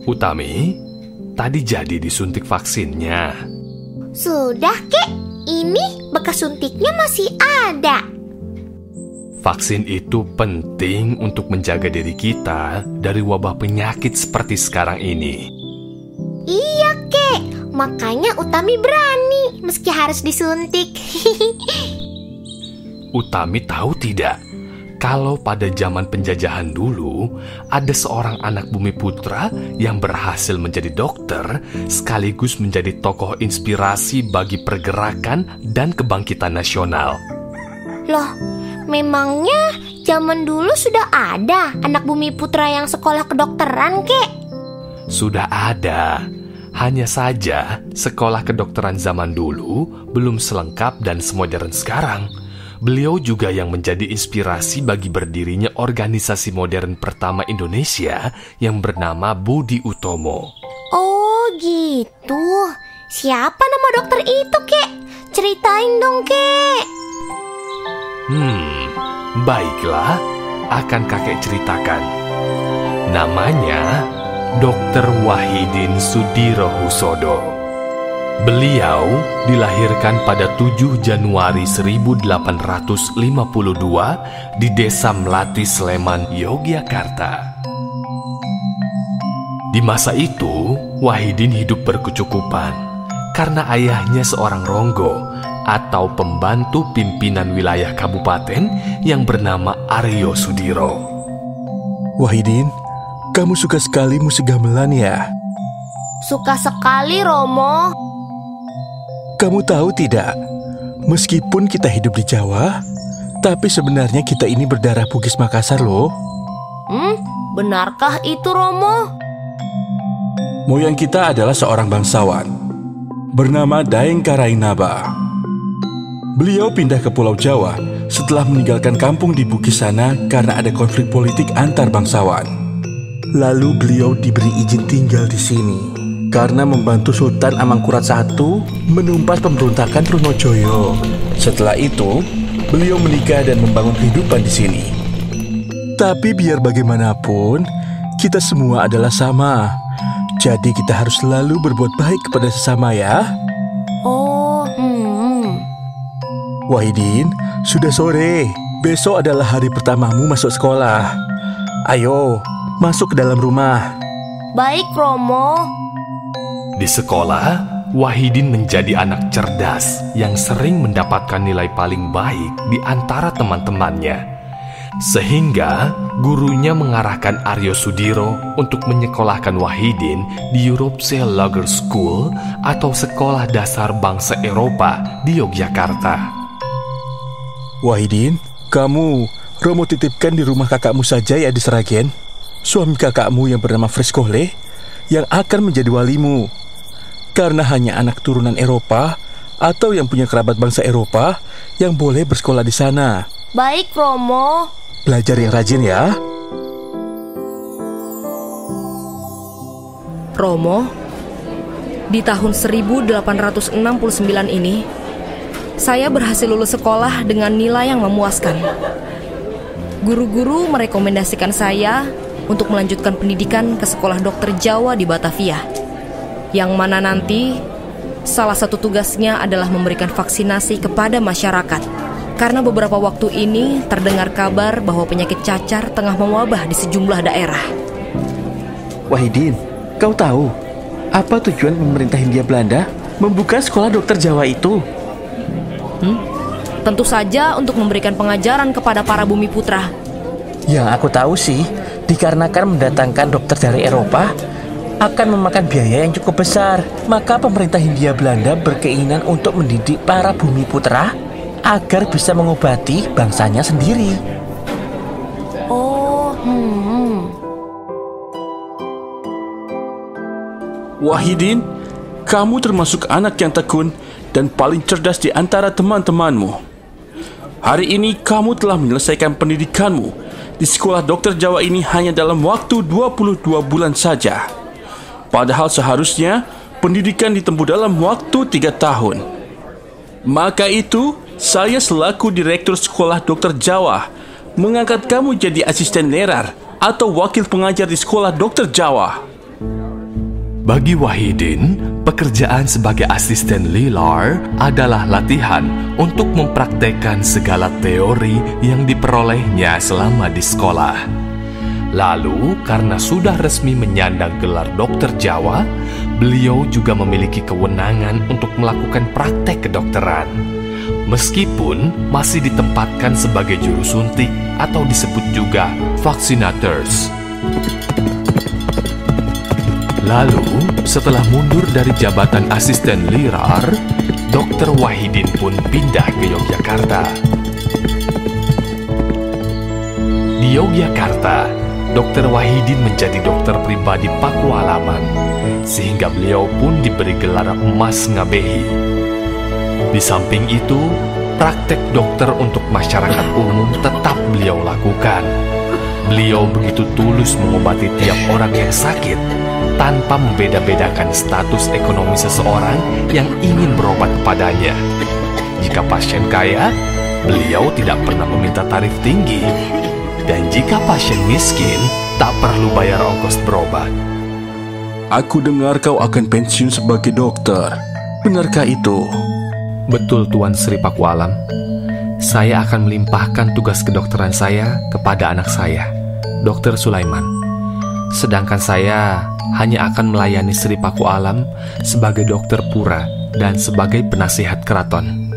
Utami, tadi jadi disuntik vaksinnya. Sudah, Kek. Ini bekas suntiknya masih ada. Vaksin itu penting untuk menjaga diri kita dari wabah penyakit seperti sekarang ini. Iya, Kek. Makanya Utami berani meski harus disuntik. Utami tahu tidak, kalau pada zaman penjajahan dulu, ada seorang anak bumi putra yang berhasil menjadi dokter sekaligus menjadi tokoh inspirasi bagi pergerakan dan kebangkitan nasional. Loh, memangnya zaman dulu sudah ada anak bumi putra yang sekolah kedokteran, Kek? Sudah ada, hanya saja sekolah kedokteran zaman dulu belum selengkap dan semodern sekarang. Beliau juga yang menjadi inspirasi bagi berdirinya organisasi modern pertama Indonesia yang bernama Budi Utomo. Oh gitu. Siapa nama dokter itu, Kek? Ceritain dong, Kek. Baiklah, akan kakek ceritakan. Namanya Dr. Wahidin Sudirohusodo. Beliau dilahirkan pada 7 Januari 1852 di Desa Melati, Sleman, Yogyakarta. Di masa itu, Wahidin hidup berkecukupan karena ayahnya seorang ronggo atau pembantu pimpinan wilayah kabupaten yang bernama Aryo Sudiro. Wahidin, kamu suka sekali musik gamelan ya? Suka sekali, Romo. Kamu tahu tidak, meskipun kita hidup di Jawa, tapi sebenarnya kita ini berdarah Bugis Makassar loh. Benarkah itu, Romo? Moyang kita adalah seorang bangsawan bernama Daeng Karainaba. Beliau pindah ke Pulau Jawa setelah meninggalkan kampung di Bugis sana karena ada konflik politik antar bangsawan. Lalu beliau diberi izin tinggal di sini karena membantu Sultan Amangkurat I menumpas pemberontakan Trunojoyo. Setelah itu, beliau menikah dan membangun kehidupan di sini. Tapi biar bagaimanapun, kita semua adalah sama. Jadi kita harus selalu berbuat baik kepada sesama ya. Wahidin, sudah sore. Besok adalah hari pertamamu masuk sekolah. Ayo, masuk ke dalam rumah. Baik, Romo. Di sekolah, Wahidin menjadi anak cerdas yang sering mendapatkan nilai paling baik di antara teman-temannya. Sehingga gurunya mengarahkan Aryo Sudiro untuk menyekolahkan Wahidin di Europese Lager School atau Sekolah Dasar Bangsa Eropa di Yogyakarta. Wahidin, kamu Romo titipkan di rumah kakakmu saja ya di Sragen. Suami kakakmu yang bernama Friskole yang akan menjadi walimu. Karena hanya anak turunan Eropa atau yang punya kerabat bangsa Eropa yang boleh bersekolah di sana. Baik, Romo. Belajar yang rajin ya. Romo, di tahun 1869 ini, saya berhasil lulus sekolah dengan nilai yang memuaskan. Guru-guru merekomendasikan saya untuk melanjutkan pendidikan ke Sekolah Dokter Jawa di Batavia, yang mana nanti salah satu tugasnya adalah memberikan vaksinasi kepada masyarakat. Karena beberapa waktu ini terdengar kabar bahwa penyakit cacar tengah mewabah di sejumlah daerah. Wahidin, kau tahu apa tujuan pemerintah Hindia Belanda membuka Sekolah Dokter Jawa itu? Tentu saja untuk memberikan pengajaran kepada para bumi putra. Yang aku tahu sih, dikarenakan mendatangkan dokter dari Eropa akan memakan biaya yang cukup besar. Maka pemerintah Hindia Belanda berkeinginan untuk mendidik para bumi putra agar bisa mengobati bangsanya sendiri. Wahidin, kamu termasuk anak yang tekun dan paling cerdas di antara teman-temanmu. Hari ini kamu telah menyelesaikan pendidikanmu di Sekolah Dokter Jawa ini hanya dalam waktu 22 bulan saja. Padahal seharusnya pendidikan ditempuh dalam waktu 3 tahun. Maka itu, saya selaku Direktur Sekolah Dokter Jawa mengangkat kamu jadi asisten nerar atau wakil pengajar di sekolah dokter Jawa. Bagi Wahidin, pekerjaan sebagai asisten Lilar adalah latihan untuk mempraktekkan segala teori yang diperolehnya selama di sekolah. Lalu, karena sudah resmi menyandang gelar dokter Jawa, beliau juga memiliki kewenangan untuk melakukan praktek kedokteran. Meskipun masih ditempatkan sebagai juru suntik atau disebut juga vaccinators. Lalu, setelah mundur dari jabatan asisten Lirar, Dr. Wahidin pun pindah ke Yogyakarta. Di Yogyakarta, Dr. Wahidin menjadi dokter pribadi Pakualaman, sehingga beliau pun diberi gelar Mas Ngabehi. Di samping itu, praktek dokter untuk masyarakat umum tetap beliau lakukan. Beliau begitu tulus mengobati tiap orang yang sakit, tanpa membeda-bedakan status ekonomi seseorang yang ingin berobat kepadanya. Jika pasien kaya, beliau tidak pernah meminta tarif tinggi. Dan jika pasien miskin, tak perlu bayar ongkos berobat. Aku dengar kau akan pensiun sebagai dokter. Benarkah itu? Betul, Tuan Sri Pakualam. Saya akan melimpahkan tugas kedokteran saya kepada anak saya, Dr. Sulaiman. Sedangkan saya hanya akan melayani Sri Pakualam sebagai dokter pura dan sebagai penasihat keraton.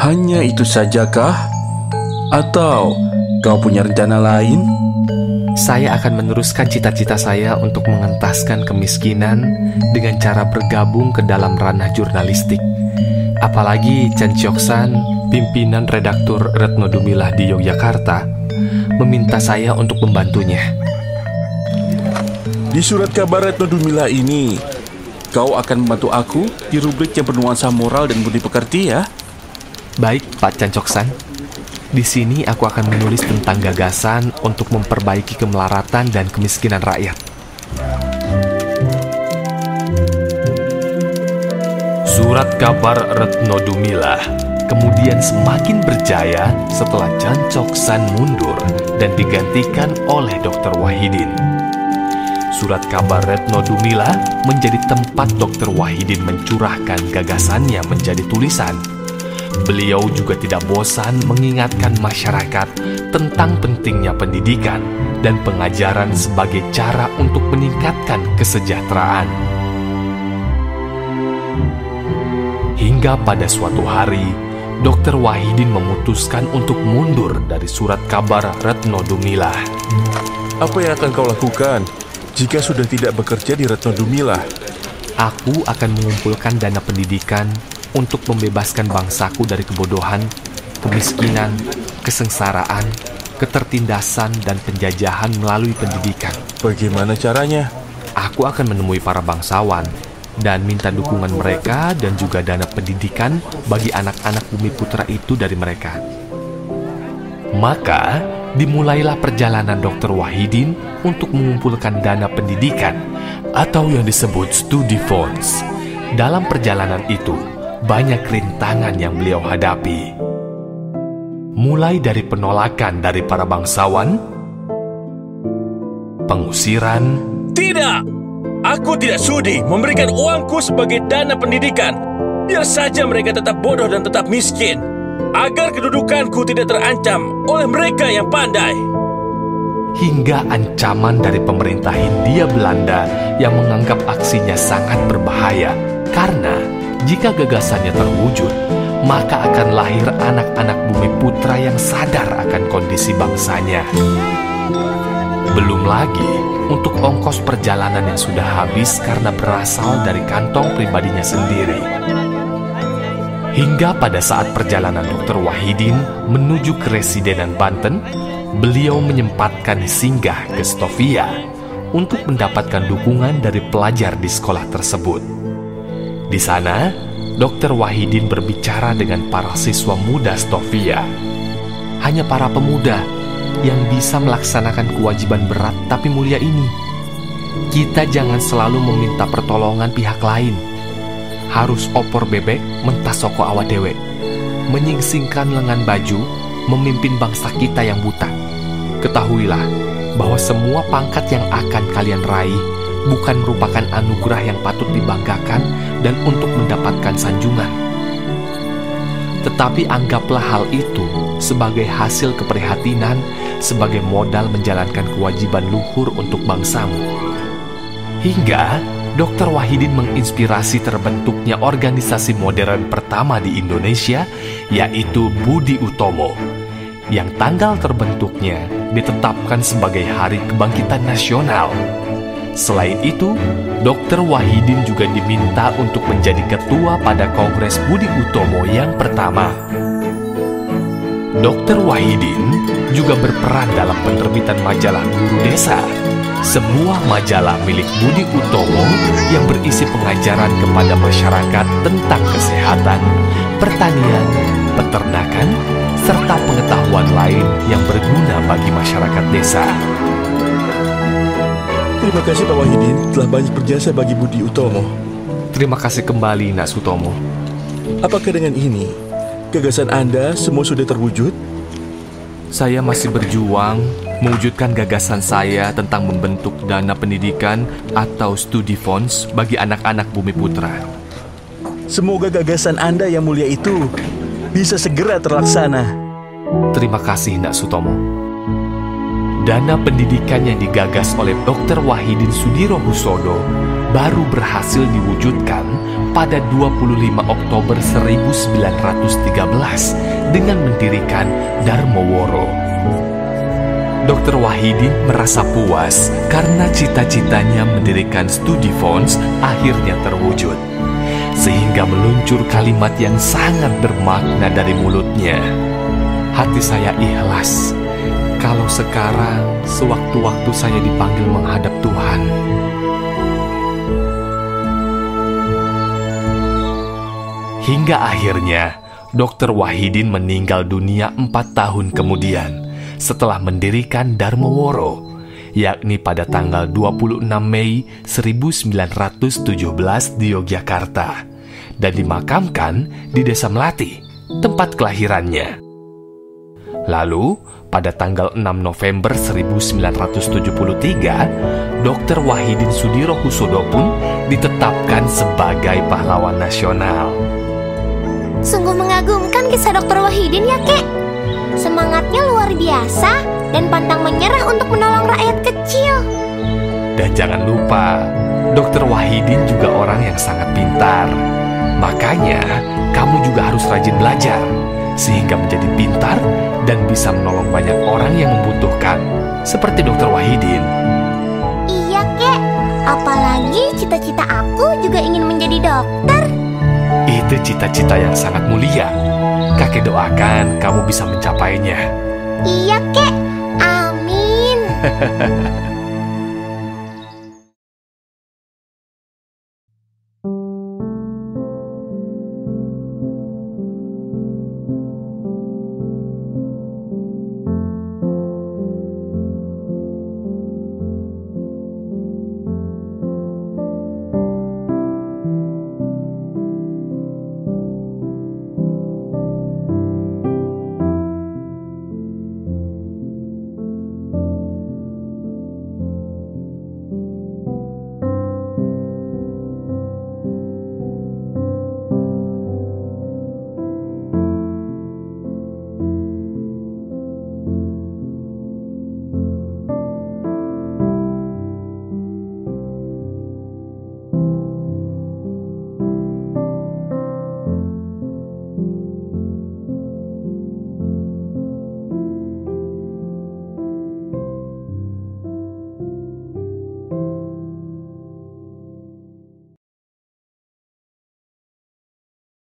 Hanya itu sajakah? Atau kau punya rencana lain? Saya akan meneruskan cita-cita saya untuk mengentaskan kemiskinan dengan cara bergabung ke dalam ranah jurnalistik. Apalagi Chan Cioksan, pimpinan redaktur Retno Dumilah di Yogyakarta, meminta saya untuk membantunya. Di surat kabar Retno Dumilah ini, kau akan membantu aku di rubrik yang bernuansa moral dan budi pekerti ya? Baik, Pak Chan Cioksan. Di sini aku akan menulis tentang gagasan untuk memperbaiki kemelaratan dan kemiskinan rakyat. Surat kabar Retno Dumilah kemudian semakin berjaya setelah Chan Cioksan mundur dan digantikan oleh Dr. Wahidin. Surat kabar Retno Dumilah menjadi tempat Dr. Wahidin mencurahkan gagasannya menjadi tulisan. Beliau juga tidak bosan mengingatkan masyarakat tentang pentingnya pendidikan dan pengajaran sebagai cara untuk meningkatkan kesejahteraan. Hingga pada suatu hari, Dr. Wahidin memutuskan untuk mundur dari surat kabar Retno Dumilah. Apa yang akan kau lakukan jika sudah tidak bekerja di Retno Dumilah? Aku akan mengumpulkan dana pendidikan untuk membebaskan bangsaku dari kebodohan, kemiskinan, kesengsaraan, ketertindasan, dan penjajahan melalui pendidikan. Bagaimana caranya? Aku akan menemui para bangsawan dan minta dukungan mereka dan juga dana pendidikan bagi anak-anak Bumi Putra itu dari mereka. Maka, dimulailah perjalanan Dr. Wahidin untuk mengumpulkan dana pendidikan atau yang disebut studi funds. Dalam perjalanan itu, banyak rintangan yang beliau hadapi. Mulai dari penolakan dari para bangsawan, pengusiran. Tidak! Aku tidak sudi memberikan uangku sebagai dana pendidikan. Biar saja mereka tetap bodoh dan tetap miskin, agar kedudukanku tidak terancam oleh mereka yang pandai. Hingga ancaman dari pemerintah Hindia Belanda yang menganggap aksinya sangat berbahaya. Karena jika gagasannya terwujud, maka akan lahir anak-anak Bumi Putra yang sadar akan kondisi bangsanya. Belum lagi untuk ongkos perjalanan yang sudah habis karena berasal dari kantong pribadinya sendiri. Hingga pada saat perjalanan Dr. Wahidin menuju ke Residenan Banten, beliau menyempatkan singgah ke Stovia untuk mendapatkan dukungan dari pelajar di sekolah tersebut. Di sana, Dr. Wahidin berbicara dengan para siswa muda Stovia. Hanya para pemuda yang bisa melaksanakan kewajiban berat tapi mulia ini. Kita jangan selalu meminta pertolongan pihak lain. Harus opor bebek mentas soko awak dewe, menyingsingkan lengan baju, memimpin bangsa kita yang buta. Ketahuilah bahwa semua pangkat yang akan kalian raih bukan merupakan anugerah yang patut dibanggakan dan untuk mendapatkan sanjungan. Tetapi anggaplah hal itu sebagai hasil keprihatinan, sebagai modal menjalankan kewajiban luhur untuk bangsamu. Hingga Dr. Wahidin menginspirasi terbentuknya organisasi modern pertama di Indonesia, yaitu Budi Utomo, yang tanggal terbentuknya ditetapkan sebagai Hari Kebangkitan Nasional. Selain itu, Dr. Wahidin juga diminta untuk menjadi ketua pada Kongres Budi Utomo yang pertama. Dr. Wahidin juga berperan dalam penerbitan majalah Guru Desa, sebuah majalah milik Budi Utomo yang berisi pengajaran kepada masyarakat tentang kesehatan, pertanian, peternakan, serta pengetahuan lain yang berguna bagi masyarakat desa. Terima kasih Pak Wahidin telah banyak berjasa bagi Budi Utomo. Terima kasih kembali, Nak Sutomo. Apakah dengan ini, gagasan Anda semua sudah terwujud? Saya masih berjuang mewujudkan gagasan saya tentang membentuk dana pendidikan atau studi funds bagi anak-anak Bumi Putra. Semoga gagasan Anda yang mulia itu bisa segera terlaksana. Terima kasih, Nak Sutomo. Dana pendidikan yang digagas oleh Dr. Wahidin Sudirohusodo baru berhasil diwujudkan pada 25 Oktober 1913 dengan mendirikan Darmoworo. Dr. Wahidin merasa puas karena cita-citanya mendirikan studi funds akhirnya terwujud, sehingga meluncur kalimat yang sangat bermakna dari mulutnya. Hati saya ikhlas kalau sekarang sewaktu-waktu saya dipanggil menghadap Tuhan. Hingga akhirnya Dr. Wahidin meninggal dunia 4 tahun kemudian setelah mendirikan Darmoworo, yakni pada tanggal 26 Mei 1917 di Yogyakarta, dan dimakamkan di Desa Melati, tempat kelahirannya. Lalu, pada tanggal 6 November 1973, Dr. Wahidin Sudirohusodo pun ditetapkan sebagai pahlawan nasional. Sungguh mengagumkan kisah Dr. Wahidin ya, Kek. Semangatnya luar biasa dan pantang menyerah untuk menolong rakyat kecil. Dan jangan lupa, Dr. Wahidin juga orang yang sangat pintar. Makanya, kamu juga harus rajin belajar, sehingga menjadi pintar dan bisa menolong banyak orang yang membutuhkan, seperti Dr. Wahidin. Iya, Kek. Apalagi cita-cita aku juga ingin menjadi dokter. Itu cita-cita yang sangat mulia. Kakek doakan kamu bisa mencapainya. Iya, Kek. Amin.